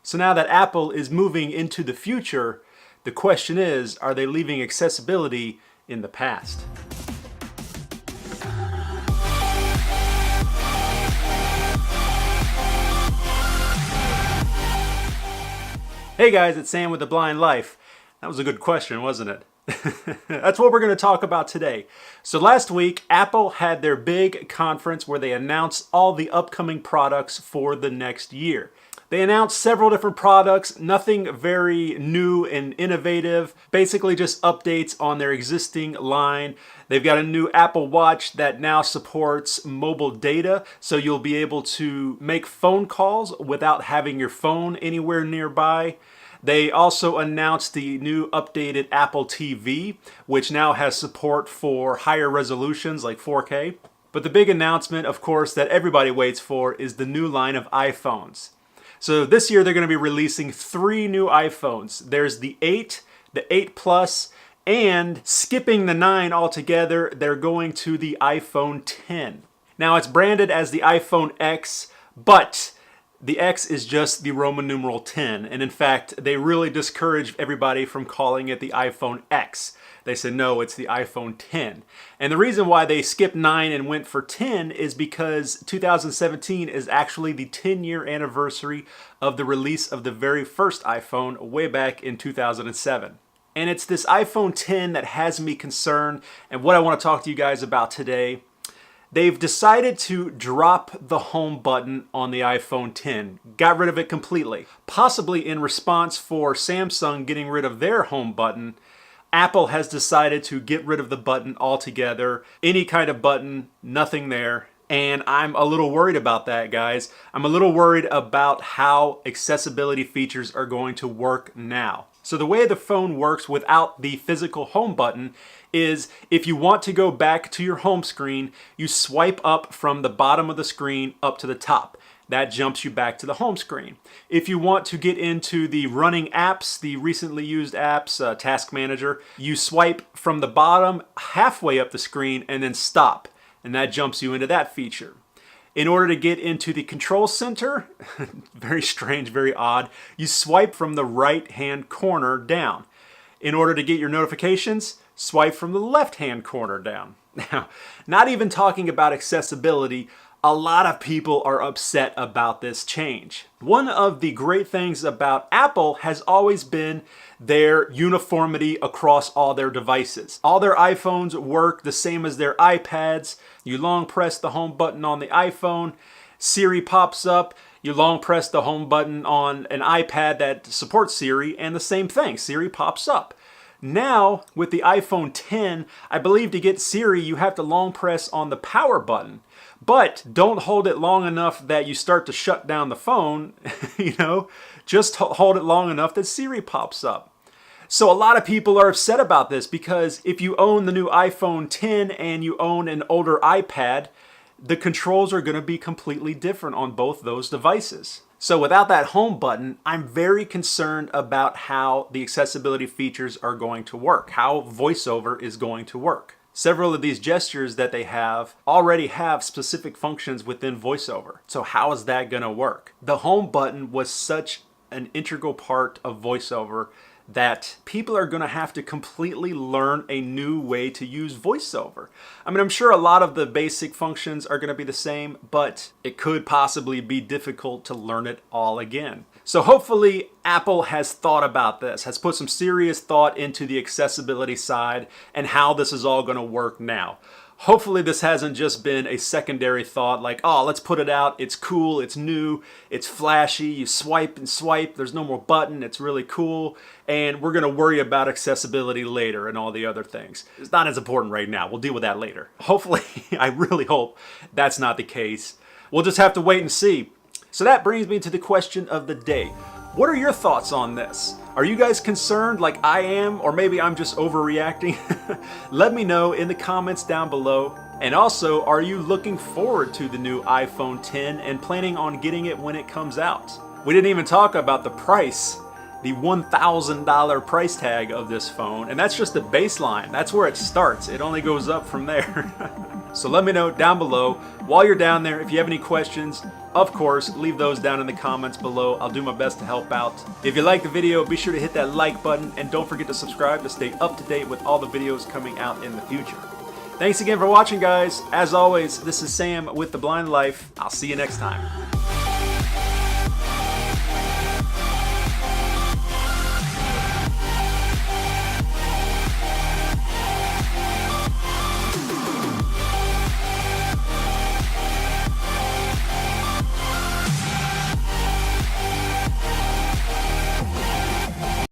So now that Apple is moving into the future, the question is, are they leaving accessibility in the past? Hey guys, it's Sam with The Blind Life. That was a good question, wasn't it? That's what we're going to talk about today. So last week, Apple had their big conference where they announced all the upcoming products for the next year. They announced several different products, nothing very new and innovative, basically just updates on their existing line. They've got a new Apple Watch that now supports mobile data, so you'll be able to make phone calls without having your phone anywhere nearby. They also announced the new updated Apple TV, which now has support for higher resolutions like 4K. But the big announcement, of course, that everybody waits for is the new line of iPhones. So this year they're going to be releasing 3 new iPhones. There's the 8, the 8 Plus, and skipping the 9 altogether, they're going to the iPhone 10. Now it's branded as the iPhone X, but the X is just the Roman numeral 10. And in fact, they really discouraged everybody from calling it the iPhone X. They said, no, it's the iPhone 10. And the reason why they skipped 9 and went for 10 is because 2017 is actually the 10-year anniversary of the release of the very first iPhone way back in 2007. And it's this iPhone 10 that has me concerned, and what I want to talk to you guys about today. They've decided to drop the home button on the iPhone 10, got rid of it completely. Possibly in response for Samsung getting rid of their home button, Apple has decided to get rid of the button altogether. Any kind of button, nothing there. And I'm a little worried about that, guys. I'm a little worried about how accessibility features are going to work now. So the way the phone works without the physical home button is if you want to go back to your home screen, you swipe up from the bottom of the screen up to the top. That jumps you back to the home screen. If you want to get into the running apps, the recently used apps, Task Manager, you swipe from the bottom halfway up the screen and then stop. And that jumps you into that feature. In order to get into the control center, very strange, very odd, you swipe from the right-hand corner down. In order to get your notifications, swipe from the left-hand corner down. Now, not even talking about accessibility, a lot of people are upset about this change. One of the great things about Apple has always been their uniformity across all their devices. All their iPhones work the same as their iPads. You long press the home button on the iPhone, Siri pops up. You long press the home button on an iPad that supports Siri, and the same thing, Siri pops up. Now, with the iPhone 10, I believe to get Siri, you have to long press on the power button. But don't hold it long enough that you start to shut down the phone, just hold it long enough that Siri pops up. So a lot of people are upset about this because if you own the new iPhone 10 and you own an older iPad, the controls are going to be completely different on both those devices. So without that home button, I'm very concerned about how the accessibility features are going to work, how VoiceOver is going to work. Several of these gestures that they have already have specific functions within VoiceOver. So how is that going to work? The home button was such an integral part of VoiceOver that people are going to have to completely learn a new way to use VoiceOver. I mean, I'm sure a lot of the basic functions are going to be the same, but it could possibly be difficult to learn it all again. So hopefully Apple has thought about this, has put some serious thought into the accessibility side and how this is all going to work now. Hopefully this hasn't just been a secondary thought like, oh, let's put it out, it's cool, it's new, it's flashy, you swipe and swipe, there's no more button, it's really cool, and we're going to worry about accessibility later and all the other things. It's not as important right now, we'll deal with that later. Hopefully, I really hope that's not the case. We'll just have to wait and see. So that brings me to the question of the day. What are your thoughts on this? Are you guys concerned like I am, or maybe I'm just overreacting? Let me know in the comments down below. And also, are you looking forward to the new iPhone 10 and planning on getting it when it comes out? We didn't even talk about the price. the $1,000 price tag of this phone, and that's just the baseline. That's where it starts. It only goes up from there. So let me know down below. While you're down there, if you have any questions, of course, leave those down in the comments below. I'll do my best to help out. If you like the video, be sure to hit that like button, and don't forget to subscribe to stay up to date with all the videos coming out in the future. Thanks again for watching, guys. As always, this is Sam with The Blind Life. I'll see you next time.